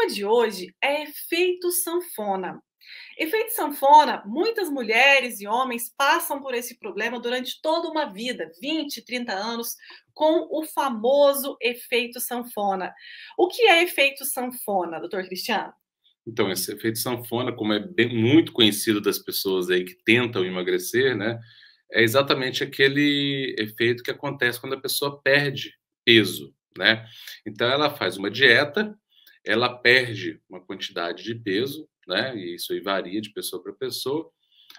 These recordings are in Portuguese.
tema de hoje é efeito sanfona. Efeito sanfona, muitas mulheres e homens passam por esse problema durante toda uma vida, 20, 30 anos, com o famoso efeito sanfona. O que é efeito sanfona, doutor Cristiano? Então, esse efeito sanfona, como é muito conhecido das pessoas aí que tentam emagrecer, né, é exatamente aquele efeito que acontece quando a pessoa perde peso, né? Então, ela faz uma dieta, ela perde uma quantidade de peso, né? E isso aí varia de pessoa para pessoa.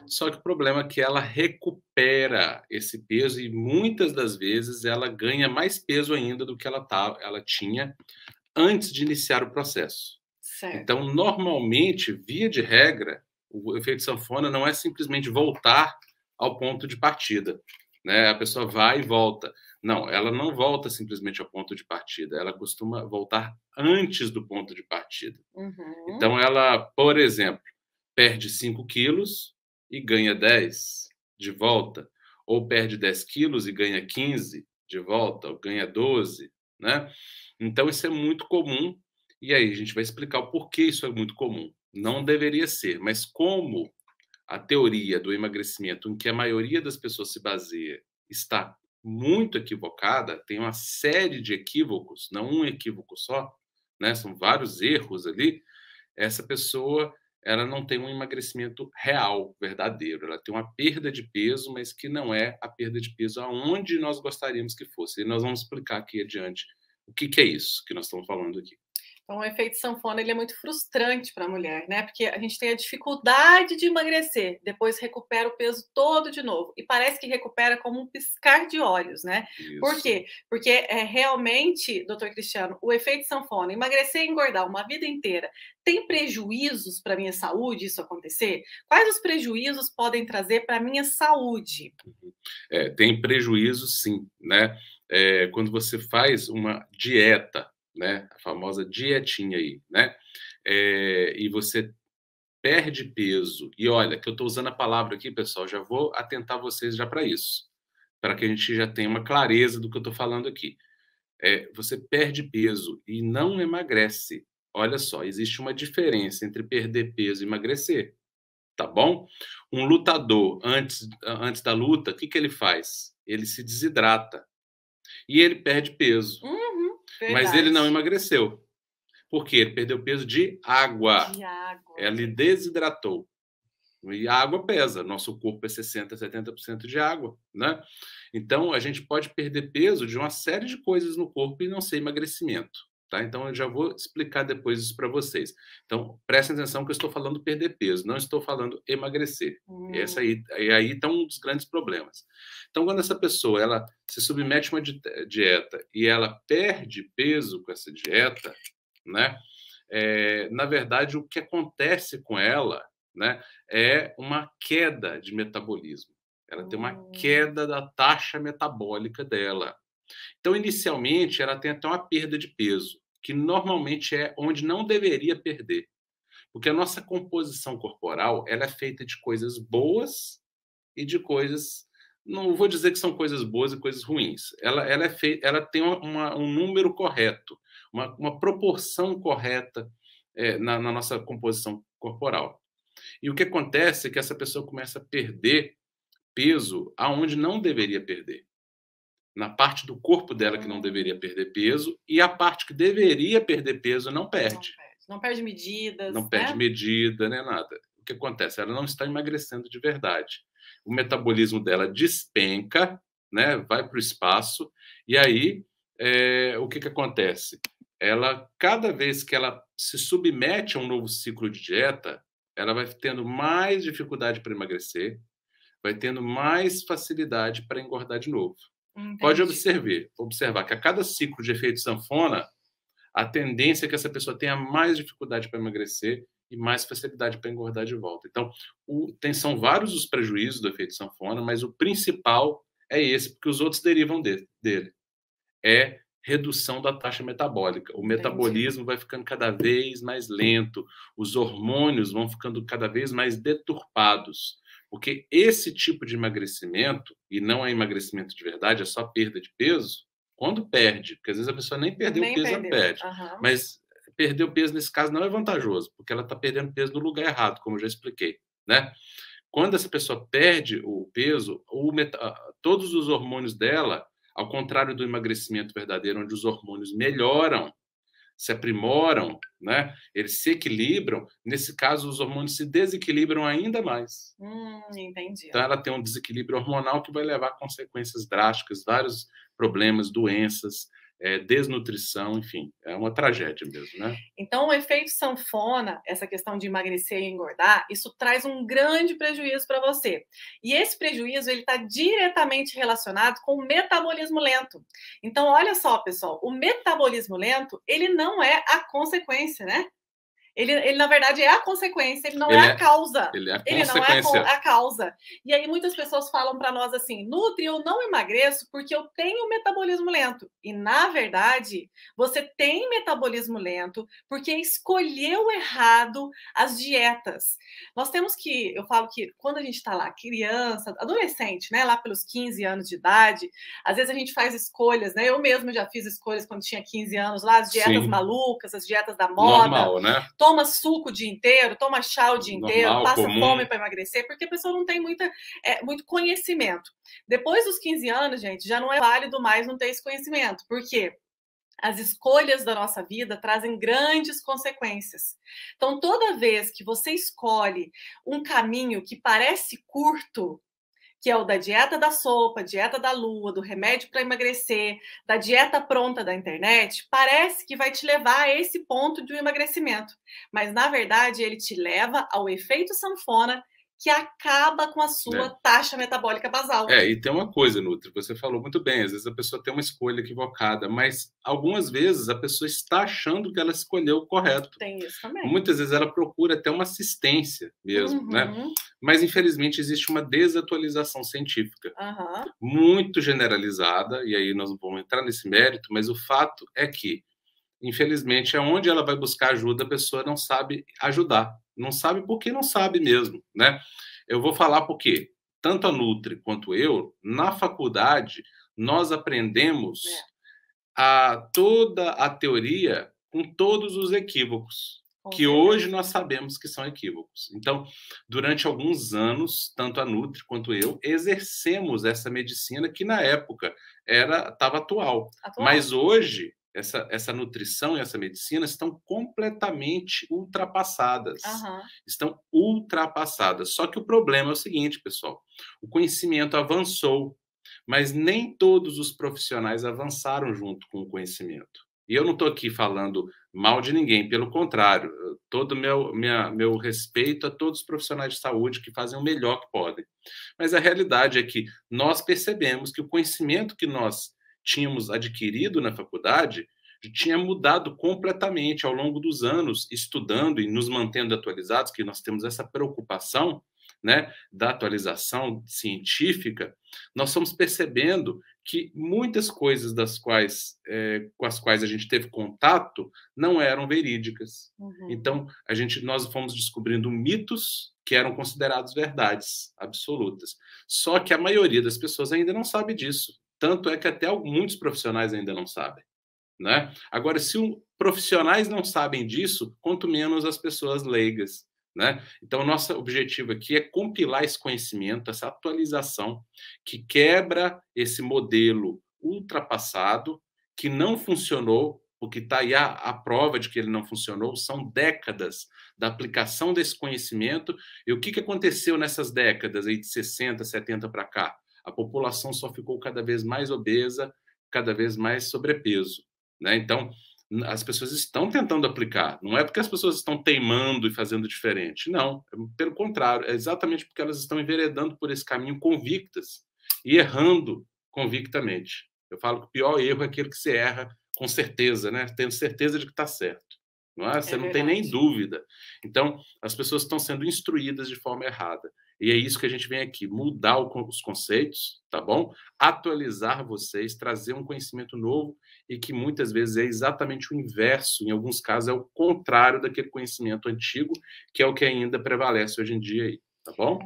Só que o problema é que ela recupera esse peso e muitas das vezes ela ganha mais peso ainda do que ela tinha antes de iniciar o processo. Certo. Então, normalmente, via de regra, o efeito sanfona não é simplesmente voltar ao ponto de partida, né? A pessoa vai e volta. Não, ela não volta simplesmente ao ponto de partida, ela costuma voltar antes do ponto de partida. Uhum. Então, ela, por exemplo, perde 5 quilos e ganha 10 de volta, ou perde 10 quilos e ganha 15 de volta, ou ganha 12, né? Então, isso é muito comum, e aí a gente vai explicar o porquê isso é muito comum. Não deveria ser, mas como a teoria do emagrecimento, em que a maioria das pessoas se baseia, está muito equivocada, tem uma série de equívocos, não um equívoco só, né? São vários erros ali. Essa pessoa, ela não tem um emagrecimento real, verdadeiro. Ela tem uma perda de peso, mas que não é a perda de peso aonde nós gostaríamos que fosse. E nós vamos explicar aqui adiante o que que é isso que nós estamos falando aqui. Então, o efeito sanfona ele é muito frustrante para a mulher, né? Porque a gente tem a dificuldade de emagrecer, depois recupera o peso todo de novo. E parece que recupera como um piscar de olhos, né? Por Isso. quê? Porque realmente, doutor Cristiano, o efeito sanfona, emagrecer e engordar uma vida inteira, tem prejuízos para a minha saúde isso acontecer? Quais os prejuízos podem trazer para a minha saúde? Tem prejuízo, sim, né? Quando você faz uma dieta, né? A famosa dietinha aí, né? E você perde peso, e olha, que eu estou usando a palavra aqui, pessoal, já vou atentar vocês já para isso, para que a gente já tenha uma clareza do que eu estou falando aqui. Você perde peso e não emagrece. Olha só, existe uma diferença entre perder peso e emagrecer, tá bom? Um lutador, antes da luta, o que que ele faz? Ele se desidrata e ele perde peso, Uhum, mas ele não verdade. emagreceu. Por quê? Ele perdeu peso de água. De água. Ele desidratou. E a água pesa, nosso corpo é 60, 70% de água, né? Então, a gente pode perder peso de uma série de coisas no corpo e não ser emagrecimento, tá? Então, eu já vou explicar depois isso para vocês. Então, prestem atenção que eu estou falando perder peso, não estou falando emagrecer. E aí estão um dos grandes problemas. Então, quando essa pessoa ela se submete a uma dieta e ela perde peso com essa dieta, né? Na verdade, o que acontece com ela, né, é uma queda de metabolismo. Ela tem uma Hum. queda da taxa metabólica dela. Então, inicialmente, ela tem até uma perda de peso, que normalmente é onde não deveria perder. Porque a nossa composição corporal ela é feita de coisas boas e de coisas. Não vou dizer que são coisas boas e coisas ruins. Ela tem um número correto, uma proporção correta na nossa composição corporal. E o que acontece é que essa pessoa começa a perder peso aonde não deveria perder. Na parte do corpo dela que não deveria perder peso e a parte que deveria perder peso não Não perde. perde. Não perde medidas, Não perde né? medida, nem nada. O que acontece? Ela não está emagrecendo de verdade. O metabolismo dela despenca, né? Vai para o espaço, e aí o que acontece? Ela, cada vez que ela se submete a um novo ciclo de dieta, ela vai tendo mais dificuldade para emagrecer, vai tendo mais facilidade para engordar de novo. Pode Entendi. observar que a cada ciclo de efeito sanfona, a tendência é que essa pessoa tenha mais dificuldade para emagrecer e mais facilidade para engordar de volta. Então, são vários os prejuízos do efeito sanfona, mas o principal é esse, porque os outros derivam dele. É redução da taxa metabólica. O Entendi. metabolismo vai ficando cada vez mais lento, os hormônios vão ficando cada vez mais deturpados. Porque esse tipo de emagrecimento, e não é emagrecimento de verdade, é só perda de peso, quando perde, porque às vezes a pessoa nem perdeu o Nem peso, ela perdeu. perde, Aham. mas perder o peso nesse caso não é vantajoso, porque ela está perdendo peso no lugar errado, como eu já expliquei, né? Quando essa pessoa perde o peso, todos os hormônios dela, ao contrário do emagrecimento verdadeiro, onde os hormônios melhoram, se aprimoram, né? Eles se equilibram. Nesse caso, os hormônios se desequilibram ainda mais. Entendi. Então, ela tem um desequilíbrio hormonal que vai levar a consequências drásticas, vários problemas, doenças, desnutrição, enfim, é uma tragédia mesmo, né? Então, o efeito sanfona, essa questão de emagrecer e engordar, isso traz um grande prejuízo para você. E esse prejuízo, ele está diretamente relacionado com o metabolismo lento. Então, olha só, pessoal, o metabolismo lento, ele não é a consequência, né? Ele, na verdade, é a consequência, ele não é a causa. Ele é a Ele não consequência. é a causa. E aí muitas pessoas falam para nós assim, Nutri, eu não emagreço porque eu tenho metabolismo lento. E, na verdade, você tem metabolismo lento porque escolheu errado as dietas. Nós temos que, eu falo que quando a gente está lá, criança, adolescente, né, lá pelos 15 anos de idade, às vezes a gente faz escolhas, né? Eu mesmo já fiz escolhas quando tinha 15 anos lá, as dietas Sim. malucas, as dietas da moda. Normal, né? Toma suco o dia inteiro, toma chá o dia inteiro, Normal, passa comum. fome para emagrecer, porque a pessoa não tem muito conhecimento. Depois dos 15 anos, gente, já não é válido mais não ter esse conhecimento. Por quê? As escolhas da nossa vida trazem grandes consequências. Então, toda vez que você escolhe um caminho que parece curto, que é o da dieta da sopa, dieta da lua, do remédio para emagrecer, da dieta pronta da internet, parece que vai te levar a esse ponto de um emagrecimento. Mas, na verdade, ele te leva ao efeito sanfona, que acaba com a sua taxa metabólica basal. E tem uma coisa, Nutri, você falou muito bem, às vezes a pessoa tem uma escolha equivocada, mas algumas vezes a pessoa está achando que ela escolheu o correto. Tem isso também. Muitas vezes ela procura até uma assistência mesmo, né? Mas, infelizmente, existe uma desatualização científica muito generalizada, e aí nós não vamos entrar nesse mérito, mas o fato é que, infelizmente, onde ela vai buscar ajuda, a pessoa não sabe ajudar. Não sabe porque não sabe mesmo, né? Eu vou falar porque tanto a Nutri quanto eu, na faculdade, nós aprendemos toda a teoria com todos os equívocos, que hoje nós sabemos que são equívocos. Então, durante alguns anos, tanto a Nutri quanto eu exercemos essa medicina que, na época, estava atual. Mas hoje, essa nutrição e essa medicina estão completamente ultrapassadas. Estão ultrapassadas. Só que o problema é o seguinte, pessoal. O conhecimento avançou, mas nem todos os profissionais avançaram junto com o conhecimento. E eu não estou aqui falando mal de ninguém, pelo contrário, todo meu respeito a todos os profissionais de saúde que fazem o melhor que podem. Mas a realidade é que nós percebemos que o conhecimento que nós tínhamos adquirido na faculdade tinha mudado completamente ao longo dos anos, estudando e nos mantendo atualizados, que nós temos essa preocupação, né, da atualização científica. Nós estamos percebendo que muitas coisas com as quais a gente teve contato não eram verídicas. Então, nós fomos descobrindo mitos que eram considerados verdades absolutas. Só que a maioria das pessoas ainda não sabe disso. Tanto é que até muitos profissionais ainda não sabem, né? Agora, se profissionais não sabem disso, quanto menos as pessoas leigas, né? Então, nosso objetivo aqui é compilar esse conhecimento, essa atualização que quebra esse modelo ultrapassado, que não funcionou, porque está aí a prova de que ele não funcionou, são décadas da aplicação desse conhecimento. E o que aconteceu nessas décadas aí de 60, 70 para cá? A população só ficou cada vez mais obesa, cada vez mais sobrepeso, né? Então, as pessoas estão tentando aplicar. Não é porque as pessoas estão teimando e fazendo diferente. Não, pelo contrário. É exatamente porque elas estão enveredando por esse caminho convictas e errando convictamente. Eu falo que o pior erro é aquele que você erra com certeza, né? Tendo certeza de que está certo. Não é? Você não tem nem dúvida. Então, as pessoas estão sendo instruídas de forma errada. E é isso que a gente vem aqui, mudar os conceitos, tá bom? Atualizar vocês, trazer um conhecimento novo e que muitas vezes é exatamente o inverso, em alguns casos é o contrário daquele conhecimento antigo, que é o que ainda prevalece hoje em dia aí, tá bom?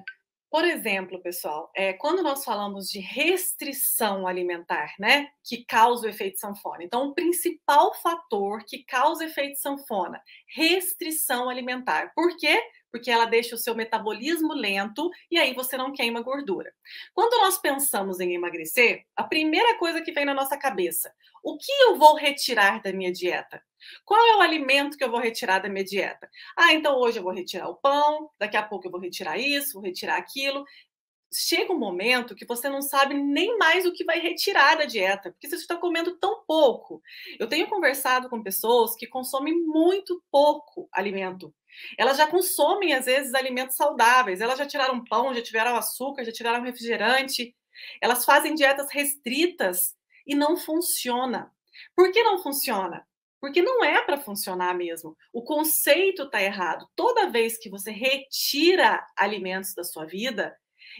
Por exemplo, pessoal, quando nós falamos de restrição alimentar, né, que causa o efeito sanfona. Então, o principal fator que causa efeito sanfona, restrição alimentar. Por quê? Porque ela deixa o seu metabolismo lento e aí você não queima gordura. Quando nós pensamos em emagrecer, a primeira coisa que vem na nossa cabeça, o que eu vou retirar da minha dieta? Qual é o alimento que eu vou retirar da minha dieta? Ah, então hoje eu vou retirar o pão, daqui a pouco eu vou retirar isso, vou retirar aquilo. Chega um momento que você não sabe nem mais o que vai retirar da dieta, porque você está comendo tão pouco. Eu tenho conversado com pessoas que consomem muito pouco alimento. Elas já consomem, às vezes, alimentos saudáveis. Elas já tiraram pão, já tiraram açúcar, já tiraram refrigerante. Elas fazem dietas restritas e não funciona. Por que não funciona? Porque não é para funcionar mesmo. O conceito está errado. Toda vez que você retira alimentos da sua vida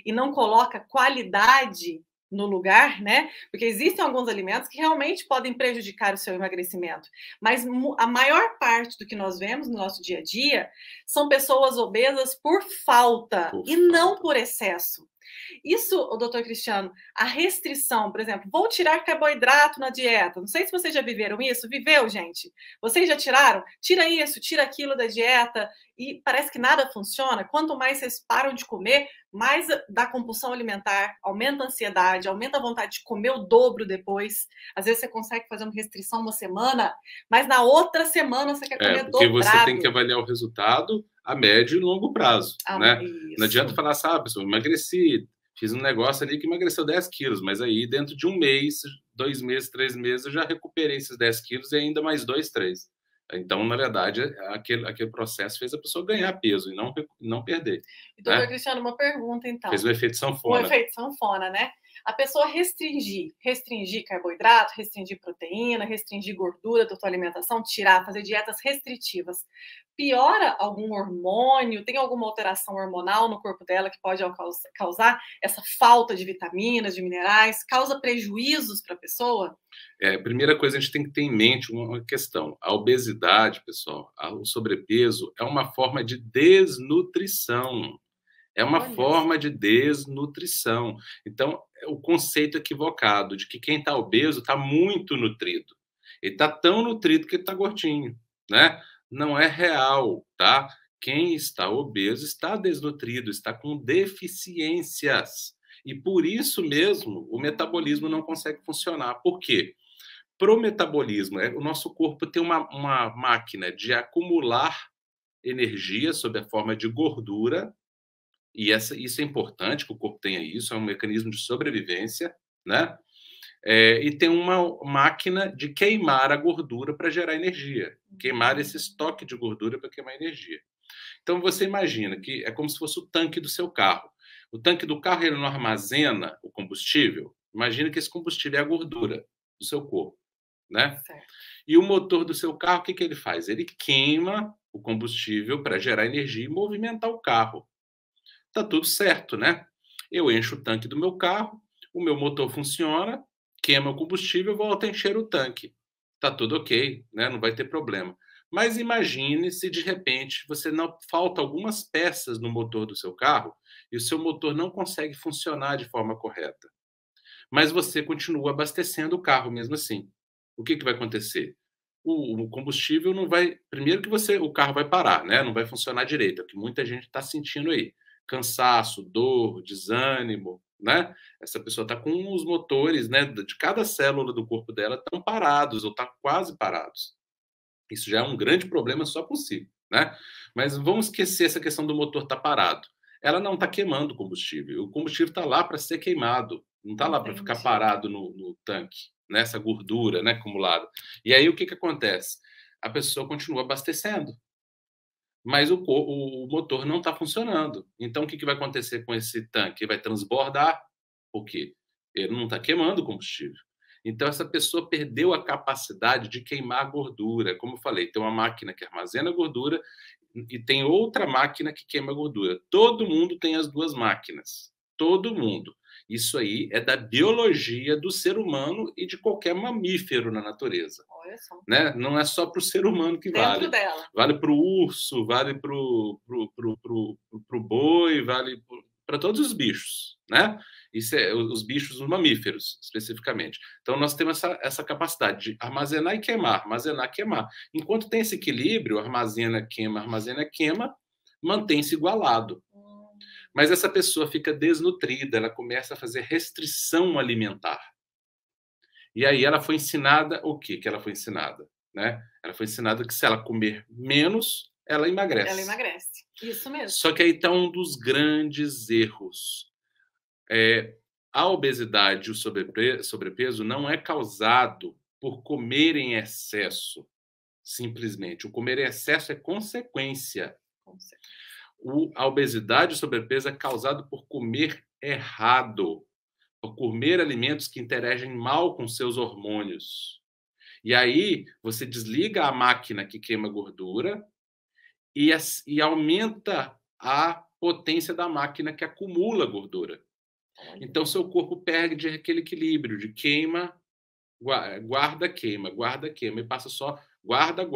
e não coloca qualidade no lugar, né? Porque existem alguns alimentos que realmente podem prejudicar o seu emagrecimento, mas a maior parte do que nós vemos no nosso dia a dia são pessoas obesas por falta e não por excesso. Isso, o doutor Cristiano, a restrição, por exemplo, vou tirar carboidrato na dieta. Não sei se vocês já viveram isso. Viveu, gente? Vocês já tiraram? Tira isso, tira aquilo da dieta e parece que nada funciona. Quanto mais vocês param de comer, mais dá compulsão alimentar, aumenta a ansiedade, aumenta a vontade de comer o dobro depois. Às vezes você consegue fazer uma restrição uma semana, mas na outra semana você quer comer porque dobrado. você tem que avaliar o resultado a médio e longo prazo, né? Isso. Não adianta falar, sabe, pessoal, emagreci, fiz um negócio ali que emagreceu 10 quilos, mas aí dentro de um mês, 2 meses, 3 meses, eu já recuperei esses 10 quilos e ainda mais 2, 3. Então, na verdade, aquele processo fez a pessoa ganhar peso e não perder. Doutor Cristiano, uma pergunta, então. Fez o efeito sanfona. O efeito sanfona, né? A pessoa restringir carboidrato, restringir proteína, restringir gordura da tua alimentação, tirar, fazer dietas restritivas. Piora algum hormônio? Tem alguma alteração hormonal no corpo dela que pode causar essa falta de vitaminas, de minerais? Causa prejuízos para a pessoa? Primeira coisa, a gente tem que ter em mente uma questão. A obesidade, pessoal, o sobrepeso é uma forma de desnutrição. É uma forma de desnutrição. Então, o conceito equivocado de que quem está obeso está muito nutrido. Ele está tão nutrido que ele está gordinho, né? Não é real, tá? Quem está obeso está desnutrido, está com deficiências. E por isso mesmo o metabolismo não consegue funcionar. Por quê? Para o metabolismo, o nosso corpo tem uma máquina de acumular energia sob a forma de gordura. E isso é importante que o corpo tenha isso, é um mecanismo de sobrevivência, né? E tem uma máquina de queimar a gordura para gerar energia, queimar esse estoque de gordura para queimar energia. Então você imagina que é como se fosse o tanque do seu carro. O tanque do carro ele não armazena o combustível. Imagina que esse combustível é a gordura do seu corpo, né? Certo. E o motor do seu carro, o que ele faz? Ele queima o combustível para gerar energia e movimentar o carro. Tá tudo certo, né? Eu encho o tanque do meu carro, o meu motor funciona, queima o combustível, volta a encher o tanque. Tá tudo ok, né? Não vai ter problema. Mas imagine se de repente você não falta algumas peças no motor do seu carro e o seu motor não consegue funcionar de forma correta. Mas você continua abastecendo o carro mesmo assim. O que vai acontecer? O combustível não vai. Primeiro que o carro vai parar, né? Não vai funcionar direito, é o que muita gente está sentindo aí. Cansaço, dor, desânimo, né? Essa pessoa está com os motores, né, de cada célula do corpo dela estão parados ou tá quase parados. Isso já é um grande problema só por si, né? Mas vamos esquecer essa questão do motor estar parado. Ela não está queimando combustível. O combustível está lá para ser queimado, não está lá para ficar parado no tanque, nessa gordura, né, acumulada. E aí o que acontece? A pessoa continua abastecendo, mas o motor não está funcionando. Então, o que vai acontecer com esse tanque? Ele vai transbordar, porque ele não está queimando combustível. Então, essa pessoa perdeu a capacidade de queimar gordura. Como eu falei, tem uma máquina que armazena gordura e tem outra máquina que queima gordura. Todo mundo tem as duas máquinas. Todo mundo. Isso aí é da biologia do ser humano e de qualquer mamífero na natureza. Olha só. Né? Não é só para o ser humano que vale. Dentro dela. Vale para o urso, vale para o boi, vale para todos os bichos, né? Isso é os bichos, os mamíferos, especificamente. Então, nós temos essa capacidade de armazenar e queimar, armazenar, queimar. Enquanto tem esse equilíbrio, armazena, queima, mantém-se igualado. Mas essa pessoa fica desnutrida, ela começa a fazer restrição alimentar. E aí ela foi ensinada o quê? Que ela foi ensinada, né? Ela foi ensinada que se ela comer menos, ela emagrece. Ela emagrece, isso mesmo. Só que aí está um dos grandes erros. A obesidade e o sobrepeso não é causado por comer em excesso, simplesmente. O comer em excesso é consequência. A obesidade e o sobrepeso é causado por comer errado, por comer alimentos que interagem mal com seus hormônios. E aí você desliga a máquina que queima gordura e aumenta a potência da máquina que acumula gordura. Então, seu corpo perde aquele equilíbrio de queima, guarda, queima, e passa só guarda.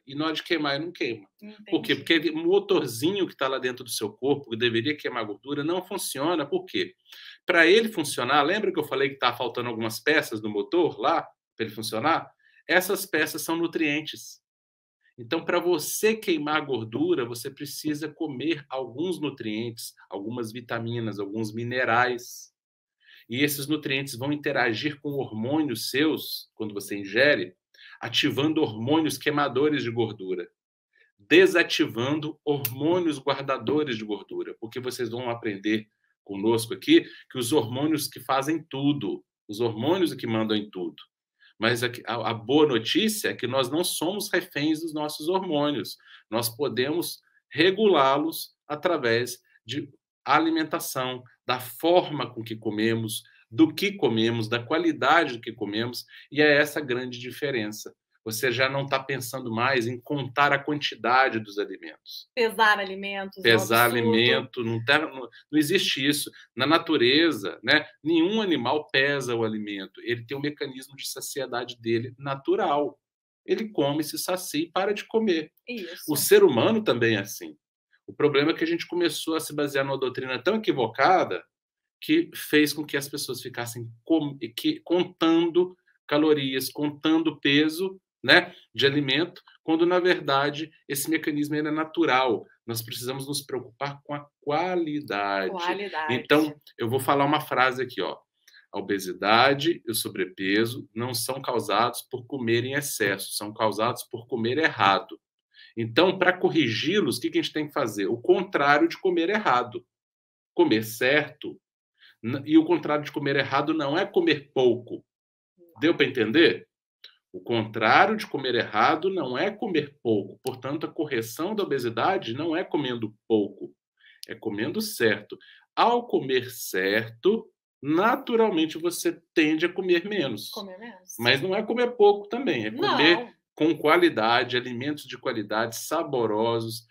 E na hora de queimar, ele não queima. Entendi. Por quê? Porque o motorzinho que está lá dentro do seu corpo, que deveria queimar gordura, não funciona. Por quê? Para ele funcionar, lembra que eu falei que está faltando algumas peças no motor lá, para ele funcionar? Essas peças são nutrientes. Então, para você queimar gordura, você precisa comer alguns nutrientes, algumas vitaminas, alguns minerais. E esses nutrientes vão interagir com hormônios seus, quando você ingere, ativando hormônios queimadores de gordura, desativando hormônios guardadores de gordura, porque vocês vão aprender conosco aqui que os hormônios que fazem tudo, os hormônios que mandam em tudo. Mas a boa notícia é que nós não somos reféns dos nossos hormônios. Nós podemos regulá-los através de alimentação, da forma com que comemos, do que comemos, da qualidade do que comemos, e é essa a grande diferença. Você já não está pensando mais em contar a quantidade dos alimentos. Pesar alimentos. Pesar alimento, não existe isso. Na natureza, né, nenhum animal pesa o alimento. Ele tem um mecanismo de saciedade dele natural. Ele come, se sacia e para de comer. Isso. O ser humano também é assim. O problema é que a gente começou a se basear numa doutrina tão equivocada que fez com que as pessoas ficassem contando calorias, contando peso, né, de alimento, quando, na verdade, esse mecanismo é natural. Nós precisamos nos preocupar com a qualidade. Então, eu vou falar uma frase aqui, ó. A obesidade e o sobrepeso não são causados por comer em excesso, são causados por comer errado. Então, para corrigi-los, o que a gente tem que fazer? O contrário de comer errado. Comer certo. E o contrário de comer errado não é comer pouco. Deu para entender? O contrário de comer errado não é comer pouco. Portanto, a correção da obesidade não é comendo pouco, é comendo certo. Ao comer certo, naturalmente você tende a comer menos. Mas não é comer pouco também, é comer com qualidade, alimentos de qualidade, saborosos.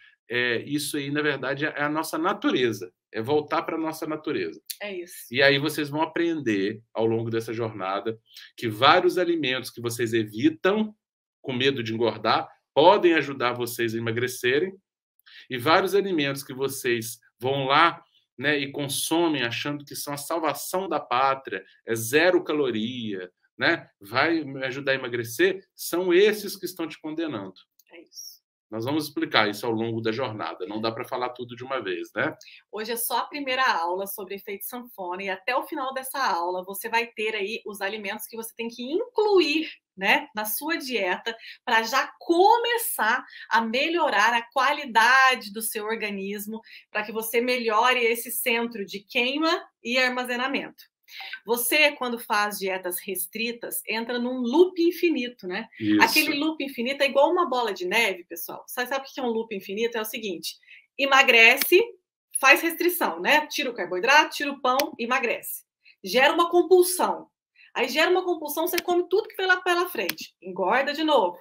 Isso aí, na verdade, é a nossa natureza. É voltar para a nossa natureza. É isso. E aí vocês vão aprender, ao longo dessa jornada, que vários alimentos que vocês evitam, com medo de engordar, podem ajudar vocês a emagrecerem. E vários alimentos que vocês vão lá, né, e consomem achando que são a salvação da pátria, é zero caloria, né, vai me ajudar a emagrecer, são esses que estão te condenando. É isso. Nós vamos explicar isso ao longo da jornada. Não dá para falar tudo de uma vez, né? Hoje é só a primeira aula sobre efeito sanfona e até o final dessa aula você vai ter aí os alimentos que você tem que incluir, né, na sua dieta para já começar a melhorar a qualidade do seu organismo, para que você melhore esse centro de queima e armazenamento. Você, quando faz dietas restritas, entra num loop infinito, né? Isso. Aquele loop infinito é igual uma bola de neve, pessoal. Sabe o que é um loop infinito? É o seguinte: emagrece, faz restrição, né? Tira o carboidrato, tira o pão, emagrece. Gera uma compulsão. Aí gera uma compulsão, você come tudo que vem lá pela frente. Engorda de novo.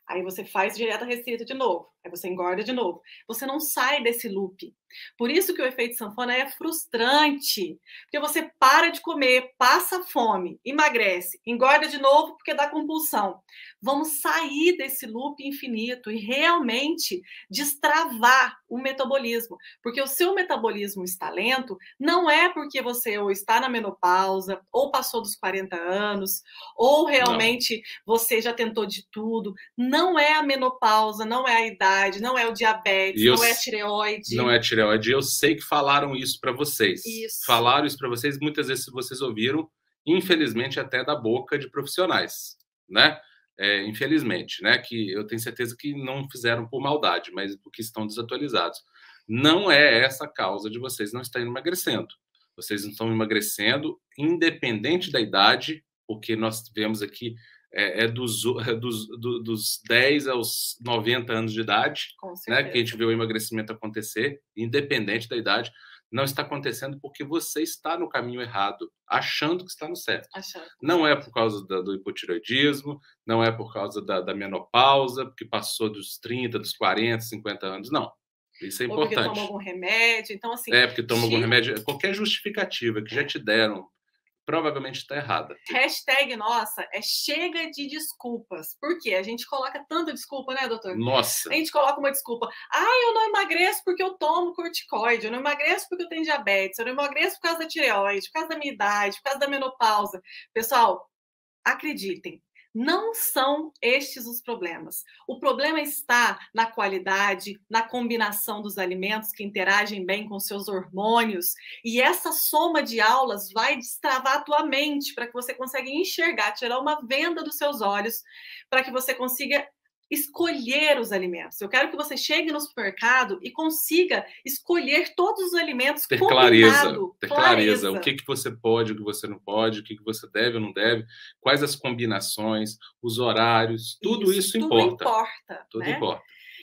Aí você faz dieta restrita de novo. Aí você engorda de novo. Você não sai desse loop. Por isso que o efeito sanfona é frustrante, porque você para de comer, passa fome, emagrece, engorda de novo porque dá compulsão. Vamos sair desse loop infinito e realmente destravar o metabolismo, porque o seu metabolismo está lento, não é porque você ou está na menopausa, ou passou dos 40 anos, ou realmente você já tentou de tudo. Não é a menopausa, não é a idade, não é o diabetes, não é a tireoide. Não é tireoide. Eu sei que falaram isso para vocês. Isso. Falaram isso para vocês, muitas vezes vocês ouviram, infelizmente, até da boca de profissionais, né? Infelizmente, né? Que eu tenho certeza que não fizeram por maldade, mas porque estão desatualizados. Não é essa a causa de vocês não estarem emagrecendo. Vocês não estão emagrecendo, independente da idade, porque nós tivemos aqui dos 10 aos 90 anos de idade, né, que a gente vê o emagrecimento acontecer, independente da idade. Não está acontecendo porque você está no caminho errado, achando que está no certo. Não é por causa do hipotireoidismo, não é por causa da menopausa, porque passou dos 30, dos 40, 50 anos, não. Isso é importante. Ou porque toma algum remédio, então assim... porque toma algum remédio, qualquer justificativa que já te deram, provavelmente está errada. Hashtag nossa é chega de desculpas. Por quê? A gente coloca tanta desculpa, né, doutor? Nossa! A gente coloca uma desculpa. Eu não emagreço porque eu tomo corticoide, eu não emagreço porque eu tenho diabetes, eu não emagreço por causa da tireoide, por causa da minha idade, por causa da menopausa. Pessoal, acreditem, não são estes os problemas. O problema está na qualidade, na combinação dos alimentos que interagem bem com seus hormônios. E essa soma de aulas vai destravar a tua mente para que você consiga enxergar, tirar uma venda dos seus olhos, para que você consiga escolher os alimentos. Eu quero que você chegue no supermercado e consiga escolher todos os alimentos ter clareza. O que você pode, o que você não pode, o que você deve ou não deve, quais as combinações, os horários, tudo isso importa. Tudo importa.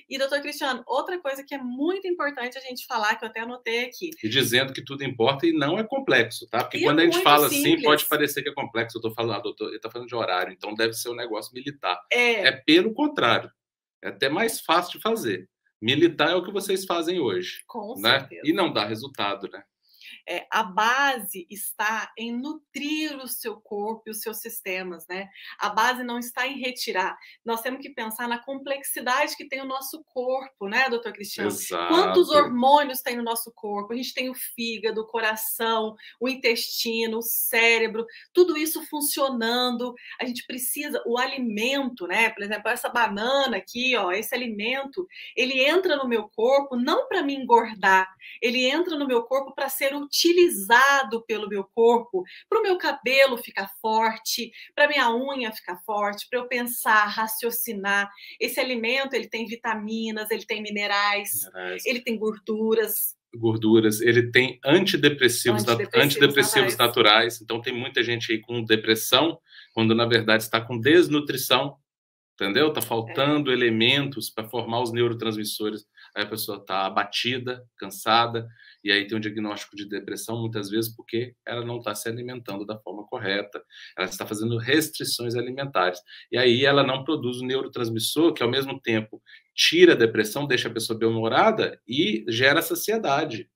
E, doutor Cristiano, outra coisa que é muito importante a gente falar, que eu até anotei aqui. E dizendo que tudo importa e não é complexo, tá? Porque quando a gente fala assim, pode parecer que é complexo. Eu tô falando, doutor, ele tá falando de horário, então deve ser um negócio militar. É pelo contrário. É até mais fácil de fazer. Militar é o que vocês fazem hoje. Com né? certeza. E não dá resultado, né? A base está em nutrir o seu corpo e os seus sistemas, né? A base não está em retirar. Nós temos que pensar na complexidade que tem o nosso corpo, né, doutor Cristiano? Exato. Quantos hormônios tem no nosso corpo? A gente tem o fígado, o coração, o intestino, o cérebro, tudo isso funcionando. A gente precisa, o alimento, né? Por exemplo, essa banana aqui, ó, esse alimento, ele entra no meu corpo não para me engordar, ele entra no meu corpo para ser utilizado pelo meu corpo, para o meu cabelo ficar forte, para minha unha ficar forte, para eu pensar, raciocinar. Esse alimento, ele tem vitaminas, ele tem minerais, ele tem gorduras, ele tem antidepressivos naturais. Então tem muita gente aí com depressão, quando na verdade está com desnutrição, entendeu? Está faltando elementos para formar os neurotransmissores. Aí a pessoa está abatida, cansada, e aí tem um diagnóstico de depressão muitas vezes porque ela não está se alimentando da forma correta, ela está fazendo restrições alimentares. E aí ela não produz o neurotransmissor que, ao mesmo tempo, tira a depressão, deixa a pessoa bem-humorada e gera saciedade.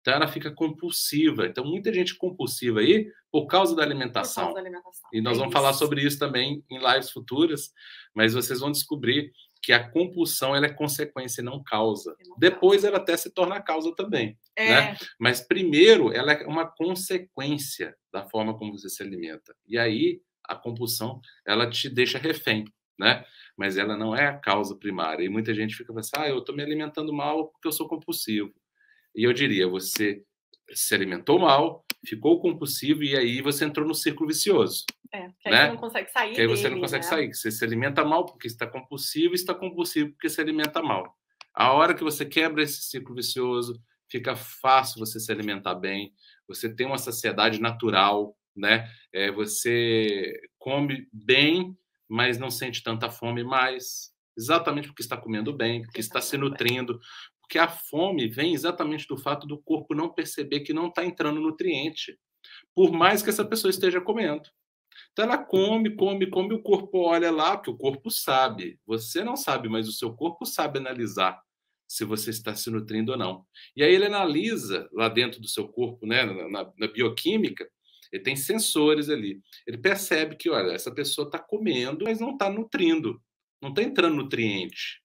Então ela fica compulsiva. Então muita gente compulsiva aí por causa da alimentação. Por causa da alimentação. E nós vamos falar sobre isso também em lives futuras, mas vocês vão descobrir que a compulsão ela é consequência e não causa. Depois ela até se torna causa também. Né? Mas primeiro ela é uma consequência da forma como você se alimenta. E aí a compulsão ela te deixa refém, né? Mas ela não é a causa primária. E muita gente fica pensando, eu estou me alimentando mal porque eu sou compulsivo. E eu diria, você se alimentou mal, ficou compulsivo e aí você entrou no círculo vicioso. Que aí você não consegue sair que aí você não consegue sair. Você se alimenta mal porque está compulsivo porque se alimenta mal. A hora que você quebra esse ciclo vicioso, fica fácil você se alimentar bem, você tem uma saciedade natural, né? Você come bem, mas não sente tanta fome mais, exatamente porque está comendo bem, porque está se nutrindo. Porque a fome vem exatamente do fato do corpo não perceber que não está entrando nutriente, por mais que essa pessoa esteja comendo. Então ela come, o corpo olha lá, porque o corpo sabe. Você não sabe, mas o seu corpo sabe analisar. se você está se nutrindo ou não. E aí ele analisa lá dentro do seu corpo, né, na bioquímica, ele tem sensores ali. Ele percebe que, olha, essa pessoa está comendo, mas não está nutrindo, não está entrando nutriente.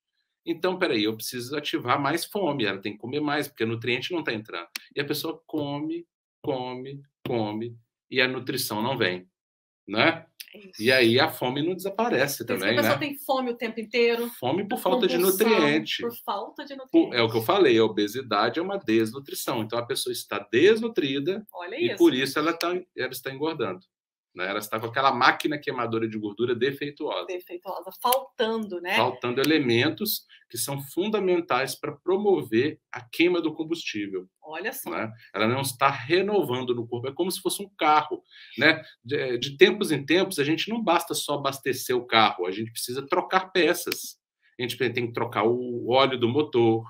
Então, peraí, eu preciso ativar mais fome, ela tem que comer mais, porque o nutriente não está entrando. E a pessoa come, come, come, e a nutrição não vem, né? E aí a fome não desaparece Por isso que também, a pessoa né? tem fome o tempo inteiro. Fome por falta de nutriente. Por falta de É nutriente. o que eu falei, a obesidade é uma desnutrição. Então a pessoa está desnutrida Olha e isso. por isso ela está engordando. Né? Ela está com aquela máquina queimadora de gordura defeituosa. Defeituosa, faltando, né? Faltando elementos que são fundamentais para promover a queima do combustível. Olha só. Né? Ela não está renovando no corpo, é como se fosse um carro. Né? De tempos em tempos, a gente não basta só abastecer o carro, a gente precisa trocar peças. A gente tem que trocar o óleo do motor,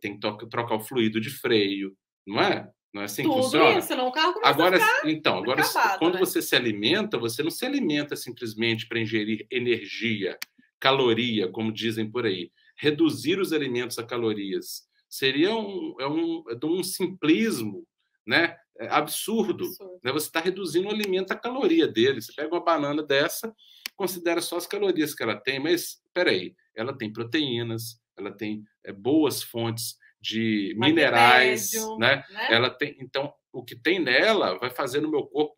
tem que trocar o fluido de freio, não é? Não é assim que funciona? Tudo isso, senão o carro começa Agora, a ficar então, acabado, quando né? você se alimenta, você não se alimenta simplesmente para ingerir energia, caloria, como dizem por aí. Reduzir os alimentos a calorias seria um simplismo, né? Absurdo. Né? Você está reduzindo o alimento à caloria dele. Você pega uma banana dessa, considera só as calorias que ela tem, mas espera aí, ela tem proteínas, ela tem boas fontes de minerais, né? Ela tem, então, o que tem nela vai fazer no meu corpo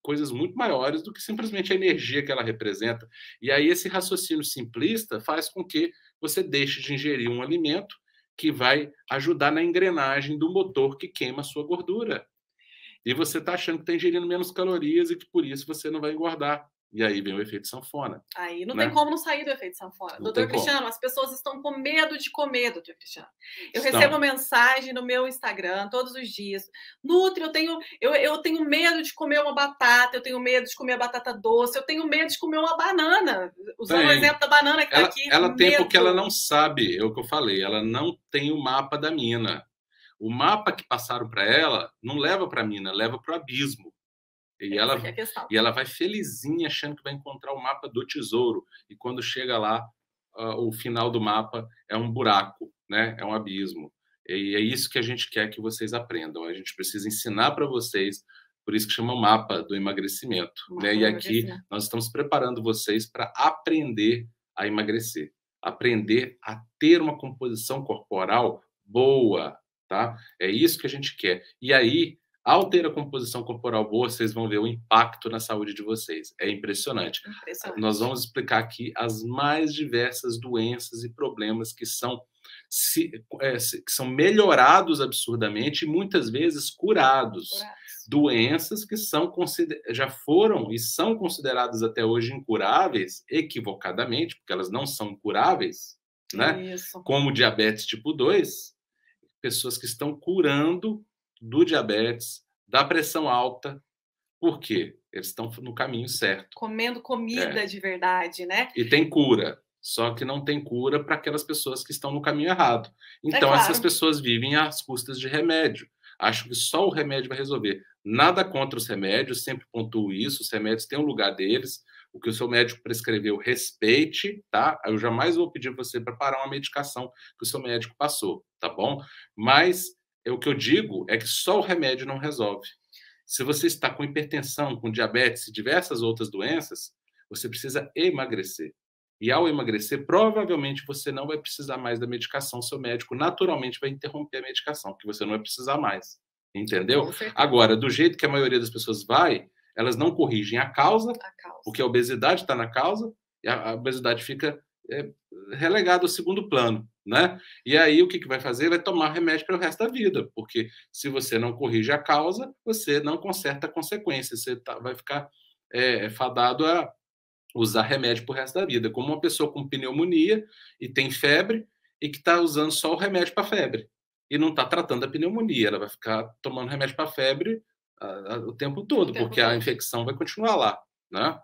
coisas muito maiores do que simplesmente a energia que ela representa. E aí esse raciocínio simplista faz com que você deixe de ingerir um alimento que vai ajudar na engrenagem do motor que queima a sua gordura. E você está achando que está ingerindo menos calorias e que por isso você não vai engordar. E aí vem o efeito sanfona. Aí não tem como não sair do efeito sanfona. Doutor Cristiano, as pessoas estão com medo de comer, doutor Cristiano. Eu recebo mensagem no meu Instagram todos os dias. Nutri, eu tenho medo de comer uma batata, eu tenho medo de comer a batata doce, eu tenho medo de comer uma banana. Usando o exemplo da banana que está aqui. Ela tem porque ela não sabe, é o que eu falei, ela não tem o mapa da mina. O mapa que passaram para ela não leva para a mina, leva para o abismo. E ela vai felizinha achando que vai encontrar o mapa do tesouro. E quando chega lá, o final do mapa é um buraco, né? É um abismo. E é isso que a gente quer que vocês aprendam. A gente precisa ensinar para vocês, por isso que chama o mapa do emagrecimento. Né? E aqui nós estamos preparando vocês para aprender a emagrecer. Aprender a ter uma composição corporal boa, tá? É isso que a gente quer. E aí, ao ter a composição corporal boa, vocês vão ver o impacto na saúde de vocês. É impressionante. Nós vamos explicar aqui as mais diversas doenças e problemas que são melhorados absurdamente e muitas vezes curados. Doenças que já foram e são consideradas até hoje incuráveis, equivocadamente, porque elas não são curáveis, né? Como diabetes tipo 2, pessoas que estão curando do diabetes, da pressão alta. Por quê? Eles estão no caminho certo. Comendo comida de verdade, né? E tem cura. Só que não tem cura para aquelas pessoas que estão no caminho errado. Então, essas pessoas vivem às custas de remédio. Acho que só o remédio vai resolver. Nada contra os remédios, sempre pontuo isso. Os remédios têm um lugar deles. O que o seu médico prescreveu, respeite, tá? Eu jamais vou pedir você para parar uma medicação que o seu médico passou, tá bom? Mas o que eu digo é que só o remédio não resolve. Se você está com hipertensão, com diabetes e diversas outras doenças, você precisa emagrecer. E ao emagrecer, provavelmente você não vai precisar mais da medicação. Seu médico naturalmente vai interromper a medicação, que você não vai precisar mais. Entendeu? Agora, do jeito que a maioria das pessoas elas não corrigem a causa, porque a obesidade está na causa, e a obesidade fica relegada ao segundo plano. Né? E aí o que vai fazer? Vai tomar remédio para o resto da vida, porque se você não corrige a causa, você não conserta a consequência, você vai ficar fadado a usar remédio para o resto da vida, como uma pessoa com pneumonia e tem febre e que está usando só o remédio para febre e não está tratando a pneumonia, ela vai ficar tomando remédio para febre o tempo todo, porque a infecção vai continuar lá, né?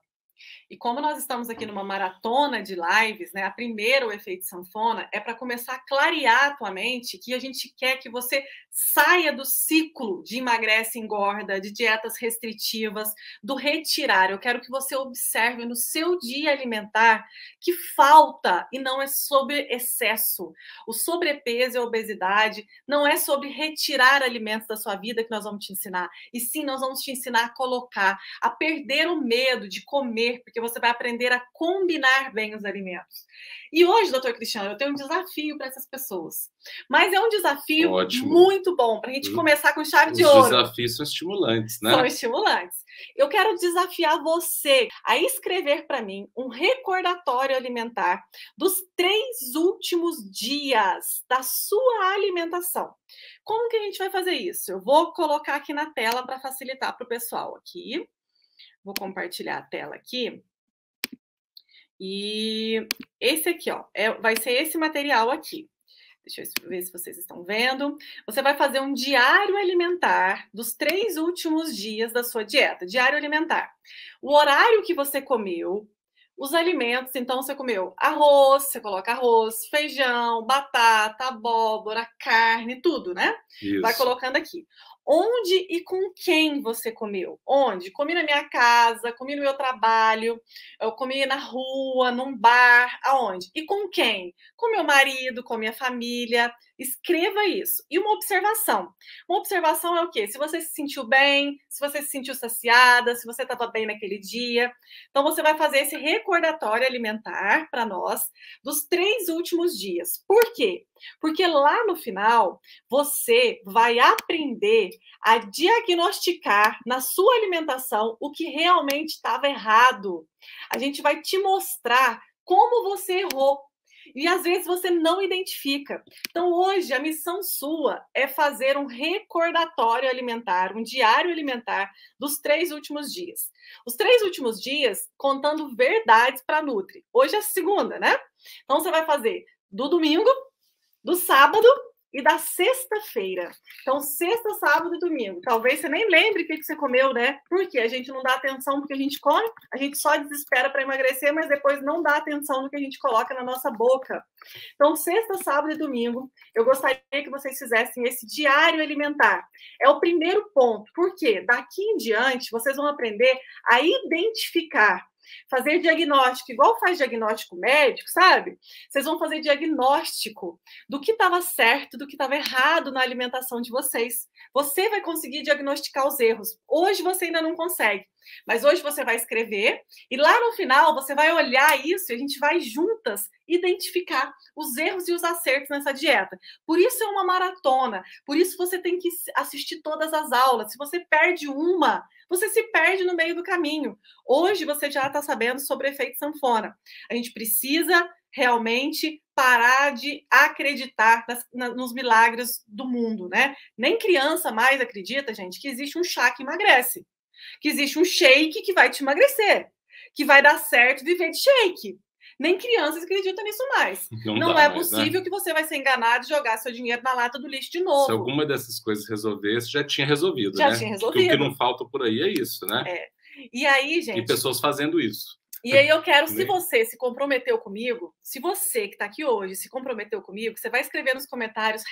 E como nós estamos aqui numa maratona de lives, né? A primeira, o efeito sanfona, é para começar a clarear a tua mente que a gente quer que você saia do ciclo de emagrece e engorda, de dietas restritivas, do retirar. Eu quero que você observe no seu dia alimentar que falta e não é sobre excesso. O sobrepeso e a obesidade não é sobre retirar alimentos da sua vida que nós vamos te ensinar, e sim nós vamos te ensinar a colocar, a perder o medo de comer, porque você vai aprender a combinar bem os alimentos. E hoje, doutor Cristiano, eu tenho um desafio para essas pessoas. Mas é um desafio muito bom, para a gente começar com chave de ouro. Os desafios são estimulantes, né? São estimulantes. Eu quero desafiar você a escrever para mim um recordatório alimentar dos 3 últimos dias da sua alimentação. Como que a gente vai fazer isso? Eu vou colocar aqui na tela para facilitar para o pessoal aqui. Vou compartilhar a tela aqui. E esse aqui, ó, vai ser esse material aqui. Deixa eu ver se vocês estão vendo. Você vai fazer um diário alimentar dos 3 últimos dias da sua dieta. Diário alimentar. O horário que você comeu, os alimentos. Então, você comeu arroz, você coloca arroz, feijão, batata, abóbora, carne, tudo, né? Isso. Vai colocando aqui. Onde e com quem você comeu? Onde? Comi na minha casa, comi no meu trabalho, eu comi na rua, num bar, aonde? E com quem? Com meu marido, com minha família. Escreva isso. E uma observação. Uma observação é o quê? Se você se sentiu bem, se você se sentiu saciada, se você estava bem naquele dia. Então, você vai fazer esse recordatório alimentar para nós dos 3 últimos dias. Por quê? Porque lá no final, você vai aprender a diagnosticar na sua alimentação o que realmente estava errado. A gente vai te mostrar como você errou. E às vezes você não identifica. Então, hoje, a missão sua é fazer um recordatório alimentar, um diário alimentar dos 3 últimos dias. Os 3 últimos dias contando verdades para a Nutri. Hoje é segunda, né? Então, você vai fazer do domingo, do sábado e da sexta-feira. Então, sexta, sábado e domingo. Talvez você nem lembre o que você comeu, né? Porque a gente não dá atenção no que a gente come, a gente só desespera para emagrecer, mas depois não dá atenção no que a gente coloca na nossa boca. Então, sexta, sábado e domingo, eu gostaria que vocês fizessem esse diário alimentar. É o primeiro ponto. Por quê? Daqui em diante, vocês vão aprender a identificar, fazer diagnóstico, igual faz diagnóstico médico, sabe? Vocês vão fazer diagnóstico do que estava certo, do que estava errado na alimentação de vocês. Você vai conseguir diagnosticar os erros. Hoje você ainda não consegue, mas hoje você vai escrever e lá no final você vai olhar isso e a gente vai juntas identificar os erros e os acertos nessa dieta. Por isso é uma maratona, por isso você tem que assistir todas as aulas. Se você perde uma, você se perde no meio do caminho. Hoje você já está sabendo sobre o efeito sanfona. A gente precisa realmente parar de acreditar nos milagres do mundo, né? Nem criança mais acredita, gente, que existe um chá que emagrece, que existe um shake que vai te emagrecer, que vai dar certo viver de shake. Nem crianças acreditam nisso mais. Não é possível, né, que você vai ser enganado e jogar seu dinheiro na lata do lixo de novo. Se alguma dessas coisas resolvesse, já tinha resolvido, já né? Tinha resolvido. Porque o que não falta por aí é isso, né? É. E aí, gente... E pessoas fazendo isso. E aí eu quero, se você se comprometeu comigo, se você que está aqui hoje se comprometeu comigo, você vai escrever nos comentários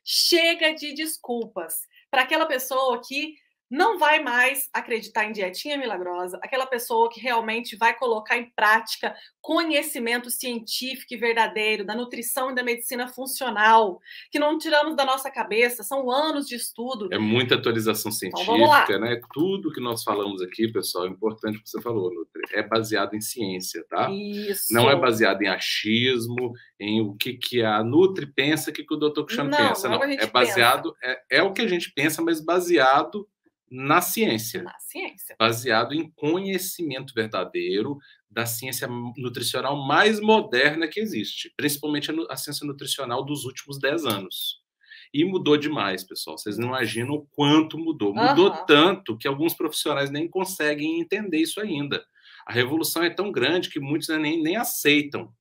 #chega de desculpas para aquela pessoa que não vai mais acreditar em dietinha milagrosa, aquela pessoa que realmente vai colocar em prática conhecimento científico e verdadeiro da nutrição e da medicina funcional, que não tiramos da nossa cabeça, são anos de estudo. É muita atualização científica, né? Tudo que nós falamos aqui, pessoal, é importante o que você falou, Nutri, é baseado em ciência, tá? Isso. Não é baseado em achismo, em o que a Nutri pensa, o que o Dr. Cristiano pensa. Não, é baseado, é o que a gente pensa, mas baseado na ciência. Na ciência. Baseado em conhecimento verdadeiro da ciência nutricional mais moderna que existe, principalmente a ciência nutricional dos últimos 10 anos. E mudou demais, pessoal. Vocês não imaginam o quanto mudou. Mudou tanto que alguns profissionais nem conseguem entender isso ainda. A revolução é tão grande que muitos nem aceitam.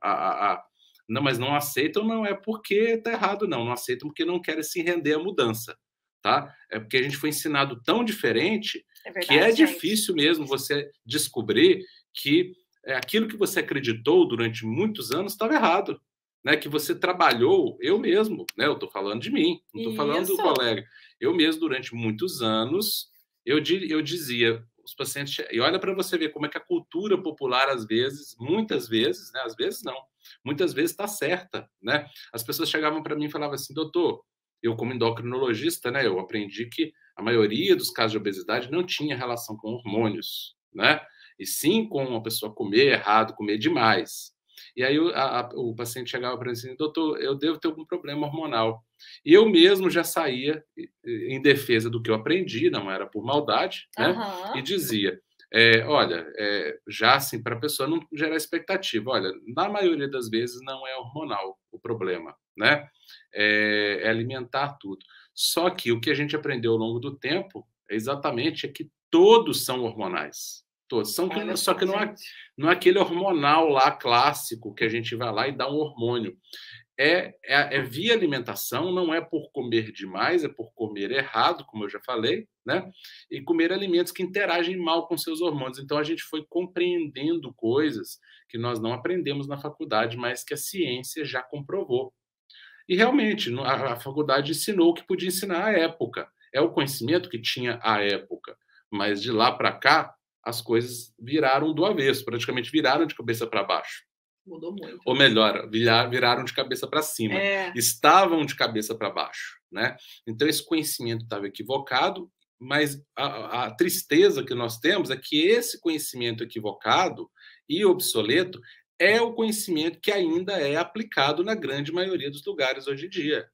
Não, mas não aceitam não é porque está errado, não. Não aceitam porque não querem se render à mudança. Tá? É porque a gente foi ensinado tão diferente que é difícil mesmo você descobrir que aquilo que você acreditou durante muitos anos estava errado, né? Que você trabalhou, eu mesmo, né? Eu estou falando de mim, não estou falando do colega. Eu mesmo, durante muitos anos, eu dizia, os pacientes... E olha para você ver como é que a cultura popular, às vezes, muitas vezes, né? Às vezes não, muitas vezes está certa, né? As pessoas chegavam para mim e falavam assim, doutor, eu como endocrinologista, né? Eu aprendi que a maioria dos casos de obesidade não tinha relação com hormônios, né? E sim com uma pessoa comer errado, comer demais. E aí o paciente chegava para mim assim, doutor, eu devo ter algum problema hormonal. E eu mesmo já saía em defesa do que eu aprendi, não era por maldade, né? E dizia, olha, já assim, para a pessoa não gerar expectativa, olha, na maioria das vezes não é hormonal o problema, né? É alimentar tudo. Só que o que a gente aprendeu ao longo do tempo é exatamente que todos são hormonais. Todos. Só que não é aquele hormonal lá clássico que a gente vai lá e dá um hormônio. É via alimentação, não é por comer demais, é por comer errado, como eu já falei, né? E comer alimentos que interagem mal com seus hormônios. Então a gente foi compreendendo coisas que nós não aprendemos na faculdade, mas que a ciência já comprovou. E realmente, a faculdade ensinou o que podia ensinar à época. É o conhecimento que tinha à época. Mas de lá para cá, as coisas viraram do avesso, praticamente viraram de cabeça para baixo. Mudou muito. Ou melhor, viraram de cabeça para cima. Estavam de cabeça para baixo, né? Então esse conhecimento estava equivocado, mas a tristeza que nós temos é que esse conhecimento equivocado e obsoleto é o conhecimento que ainda é aplicado na grande maioria dos lugares hoje em dia.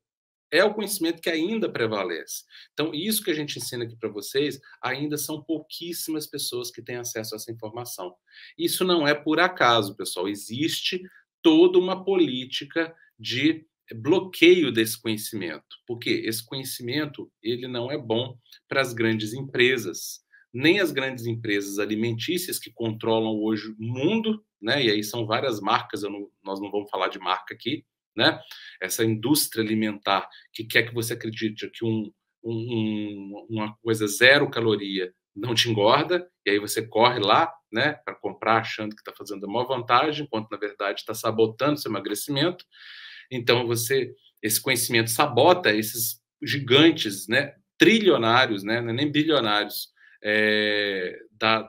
É o conhecimento que ainda prevalece. Então, isso que a gente ensina aqui para vocês, ainda são pouquíssimas pessoas que têm acesso a essa informação. Isso não é por acaso, pessoal. Existe toda uma política de bloqueio desse conhecimento. Porque esse conhecimento, ele não é bom para as grandes empresas. Nem as grandes empresas alimentícias que controlam hoje o mundo, né? E aí são várias marcas, nós não vamos falar de marca aqui, né? Essa indústria alimentar que quer que você acredite que uma coisa zero caloria não te engorda, e aí você corre lá, né, para comprar achando que está fazendo a maior vantagem, enquanto na verdade está sabotando seu emagrecimento. Então esse conhecimento sabota esses gigantes, né, trilionários, né, nem bilionários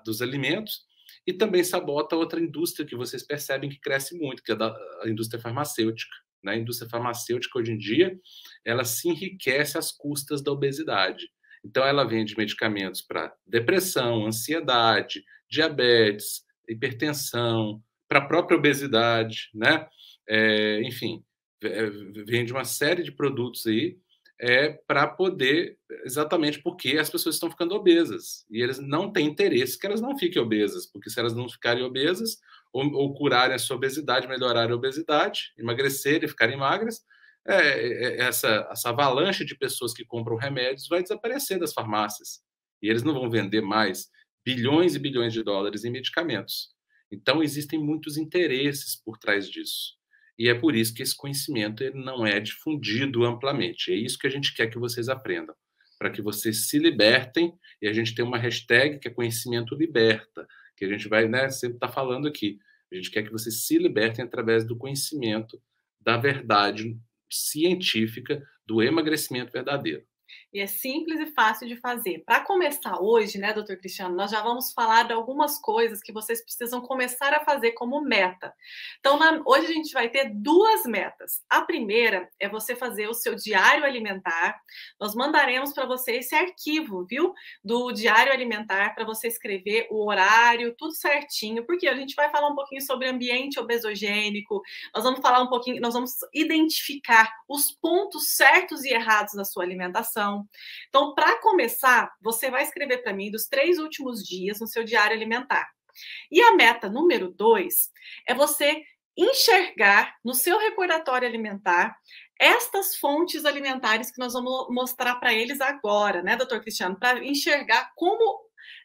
dos alimentos, e também sabota outra indústria que vocês percebem que cresce muito, que é a indústria farmacêutica. A indústria farmacêutica, hoje em dia, ela se enriquece às custas da obesidade. Então, ela vende medicamentos para depressão, ansiedade, diabetes, hipertensão, para a própria obesidade, né? Enfim, vende uma série de produtos aí para poder, exatamente porque as pessoas estão ficando obesas. E eles não têm interesse que elas não fiquem obesas, porque se elas não ficarem obesas, ou curarem a sua obesidade, melhorarem a obesidade, emagrecerem e ficarem magras, essa avalanche de pessoas que compram remédios vai desaparecer das farmácias. E eles não vão vender mais bilhões e bilhões de dólares em medicamentos. Então, existem muitos interesses por trás disso. E é por isso que esse conhecimento ele não é difundido amplamente. É isso que a gente quer que vocês aprendam, para que vocês se libertem. E a gente tem uma hashtag que é conhecimento liberta, que a gente vai, né, sempre estar falando aqui. A gente quer que vocês se libertem através do conhecimento da verdade científica do emagrecimento verdadeiro. E é simples e fácil de fazer. Para começar hoje, né, doutor Cristiano, nós já vamos falar de algumas coisas que vocês precisam começar a fazer como meta. Então, hoje a gente vai ter duas metas. A primeira é você fazer o seu diário alimentar. Nós mandaremos para você esse arquivo, viu? Do diário alimentar, para você escrever o horário, tudo certinho, porque a gente vai falar um pouquinho sobre ambiente obesogênico, nós vamos falar um pouquinho, nós vamos identificar os pontos certos e errados da sua alimentação. Então, para começar, você vai escrever para mim dos 3 últimos dias no seu diário alimentar. E a meta número 2 é você enxergar no seu recordatório alimentar estas fontes alimentares que nós vamos mostrar para eles agora, né, doutor Cristiano? Para enxergar como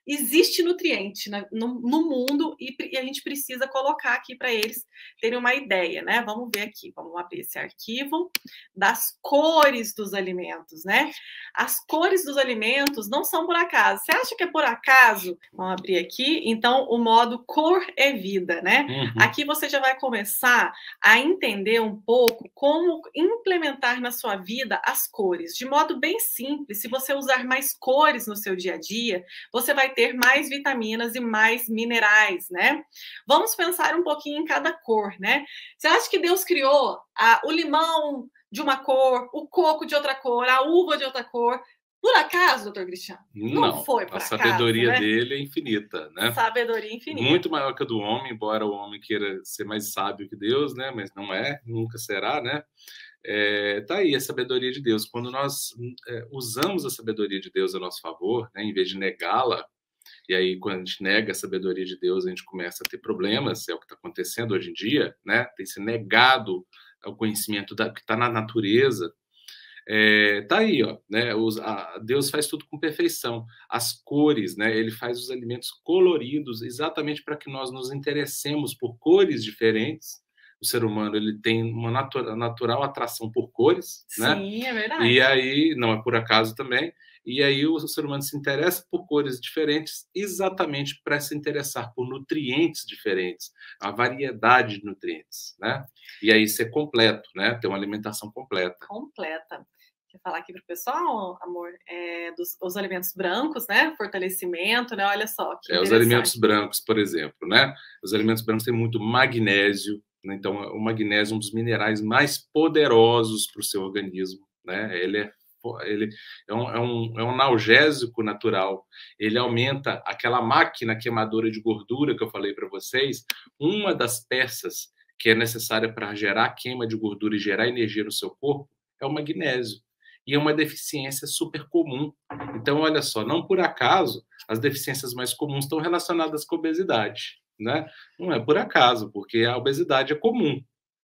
existe nutriente no mundo e a gente precisa colocar aqui para eles terem uma ideia, né? Vamos ver aqui, vamos abrir esse arquivo das cores dos alimentos, né? As cores dos alimentos não são por acaso. Você acha que é por acaso? Vamos abrir aqui. Então, o modo cor é vida, né? Aqui você já vai começar a entender um pouco como implementar na sua vida as cores, de modo bem simples. Se você usar mais cores no seu dia a dia, você vai ter mais vitaminas e mais minerais, né? Vamos pensar um pouquinho em cada cor, né? Você acha que Deus criou o limão de uma cor, o coco de outra cor, a uva de outra cor? Por acaso, doutor Cristiano? Não foi por a acaso, sabedoria né? dele é infinita, né? Sabedoria infinita. Muito maior que a do homem, embora o homem queira ser mais sábio que Deus, né? Mas não é, nunca será, né? Tá aí a sabedoria de Deus. Quando nós usamos a sabedoria de Deus a nosso favor, né, em vez de negá-la, e aí quando a gente nega a sabedoria de Deus, a gente começa a ter problemas, é o que está acontecendo hoje em dia, né? Tem se negado o conhecimento que está na natureza. Tá aí, ó, né? Deus faz tudo com perfeição. As cores, né? Ele faz os alimentos coloridos exatamente para que nós nos interessemos por cores diferentes. O ser humano ele tem uma natural atração por cores, né? Sim, é verdade. E aí, não é por acaso também, e aí o ser humano se interessa por cores diferentes exatamente para se interessar por nutrientes diferentes, a variedade de nutrientes, né? E aí ser completo, né? Ter uma alimentação completa. Completa. Quer falar aqui para o pessoal, amor, dos alimentos brancos, né? Fortalecimento, né? Olha só. Os alimentos brancos, por exemplo, né? Os alimentos brancos têm muito magnésio, né? Então o magnésio é um dos minerais mais poderosos para o seu organismo, né? Ele é um analgésico natural. Ele aumenta aquela máquina queimadora de gordura que eu falei para vocês. Uma das peças que é necessária para gerar queima de gordura e gerar energia no seu corpo é o magnésio. E é uma deficiência super comum. Então, olha só, não por acaso as deficiências mais comuns estão relacionadas com a obesidade, né? Não é por acaso, porque a obesidade é comum.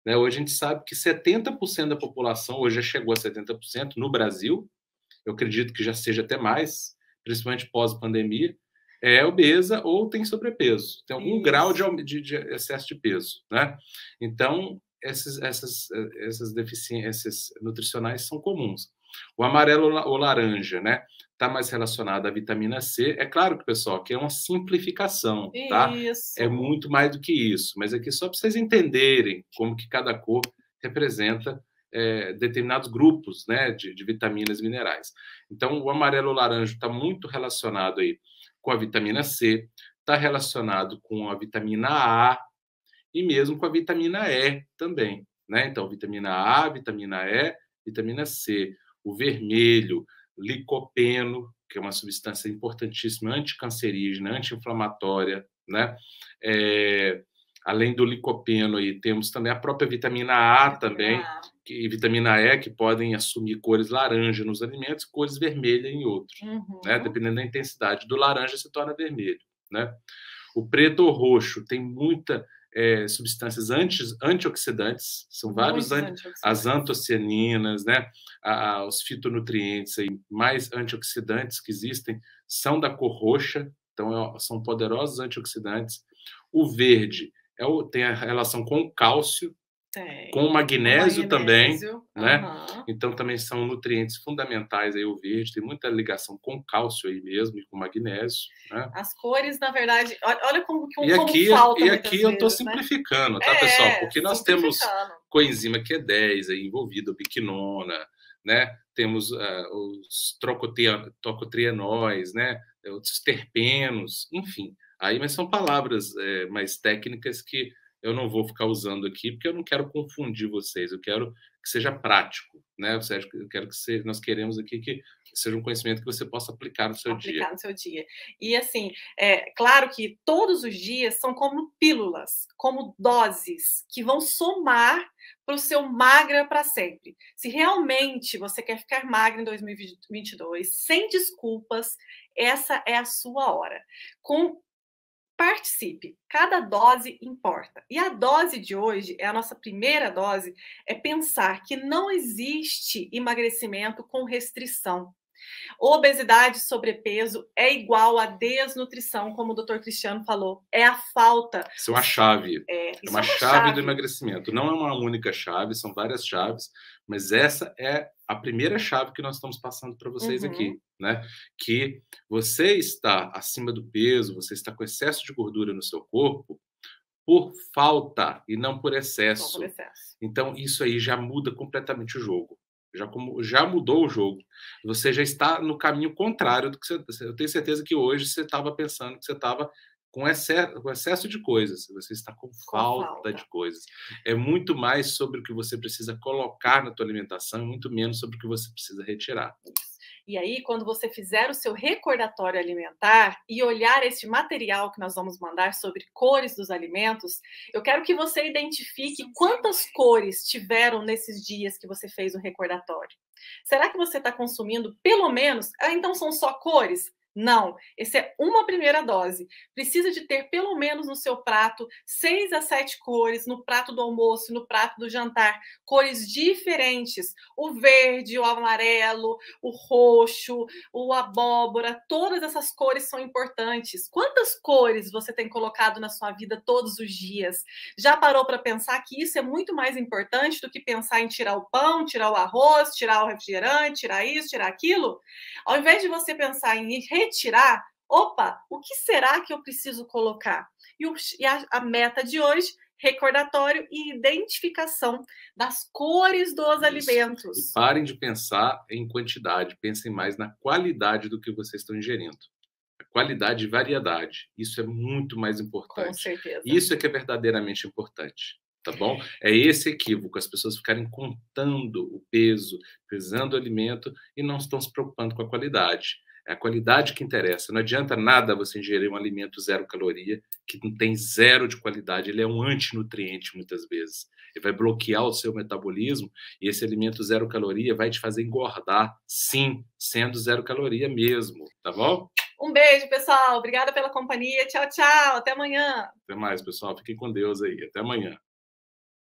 Né? Hoje a gente sabe que 70% da população, hoje já chegou a 70% no Brasil, eu acredito que já seja até mais, principalmente pós-pandemia, é obesa ou tem sobrepeso, tem algum grau de excesso de peso. Né? Então, essas deficiências nutricionais são comuns. O amarelo ou laranja, né? Está mais relacionado à vitamina C. É claro que, pessoal, aqui é uma simplificação, tá? Isso. É muito mais do que isso. Mas aqui só para vocês entenderem como que cada cor representa determinados grupos, né, de vitaminas e minerais. Então, o amarelo ou laranja está muito relacionado aí com a vitamina C, está relacionado com a vitamina A e mesmo com a vitamina E também, né? Então, vitamina A, vitamina E, vitamina C. O vermelho, licopeno, que é uma substância importantíssima, anticancerígena, anti-inflamatória, né? Além do licopeno, aí, temos também a própria vitamina A também, e vitamina E, que podem assumir cores laranja nos alimentos, cores vermelhas em outros. Né? Dependendo da intensidade do laranja, se torna vermelho. Né? O preto ou roxo tem muita substâncias antioxidantes, são vários as antocianinas, né? Os fitonutrientes aí, mais antioxidantes que existem são da cor roxa, então são poderosos antioxidantes. O verde tem a relação com o cálcio, com o magnésio também, né? Então também são nutrientes fundamentais aí o verde, tem muita ligação com o cálcio aí mesmo e com o magnésio, né? As cores, na verdade, olha como que falta. E aqui eu estou simplificando, tá, pessoal? Porque nós temos coenzima Q10 aí envolvida, a biquinona, né? Temos os tocotrienóis, né? Os terpenos, enfim. Aí, mas são palavras mais técnicas que eu não vou ficar usando aqui, porque eu não quero confundir vocês, eu quero que seja prático, né? Eu quero que nós queremos aqui que seja um conhecimento que você possa aplicar no seu dia. No seu dia. E assim, claro que todos os dias são como pílulas, como doses que vão somar para o seu magra para sempre. Se realmente você quer ficar magra em 2022, sem desculpas, essa é a sua hora. Participe, cada dose importa. E a dose de hoje, a nossa primeira dose, é pensar que não existe emagrecimento com restrição. Obesidade e sobrepeso é igual a desnutrição, como o doutor Cristiano falou. É a falta. Isso é uma chave. É, É isso uma é uma chave do chave. emagrecimento. Não é uma única chave, são várias chaves, mas essa é a primeira chave que nós estamos passando para vocês aqui, né? Que você está acima do peso, você está com excesso de gordura no seu corpo por falta e não por Só por excesso. excesso. Então, isso aí já muda completamente o jogo. Já mudou o jogo. Você já está no caminho contrário do que você. Eu tenho certeza que hoje você estava pensando que você estava com excesso de coisas. Você está com falta de coisas. É muito mais sobre o que você precisa colocar na tua alimentação, muito menos sobre o que você precisa retirar. E aí, quando você fizer o seu recordatório alimentar e olhar este material que nós vamos mandar sobre cores dos alimentos, eu quero que você identifique quantas cores tiveram nesses dias que você fez o recordatório. Será que você está consumindo pelo menos? Ah, então são só cores? Não, esse é uma primeira dose. Precisa de ter pelo menos no seu prato 6 a 7 cores, no prato do almoço, no prato do jantar, cores diferentes. O verde, o amarelo, o roxo, o abóbora, todas essas cores são importantes. Quantas cores você tem colocado na sua vida todos os dias? Já parou para pensar que isso é muito mais importante do que pensar em tirar o pão, tirar o arroz, tirar o refrigerante, tirar isso, tirar aquilo? Ao invés de você pensar em retirar, opa, o que será que eu preciso colocar? E a meta de hoje, recordatório e identificação das cores dos alimentos. E parem de pensar em quantidade, pensem mais na qualidade do que vocês estão ingerindo. A qualidade e variedade, isso é muito mais importante. Com certeza. Isso é que é verdadeiramente importante, tá bom? É esse equívoco, as pessoas ficarem contando o peso, pesando o alimento e não estão se preocupando com a qualidade. É a qualidade que interessa. Não adianta nada você ingerir um alimento zero caloria, que não tem zero de qualidade, ele é um antinutriente muitas vezes. Ele vai bloquear o seu metabolismo e esse alimento zero caloria vai te fazer engordar, sim, sendo zero caloria mesmo, tá bom? Um beijo, pessoal. Obrigada pela companhia. Tchau, tchau. Até amanhã. Até mais, pessoal. Fiquem com Deus aí. Até amanhã.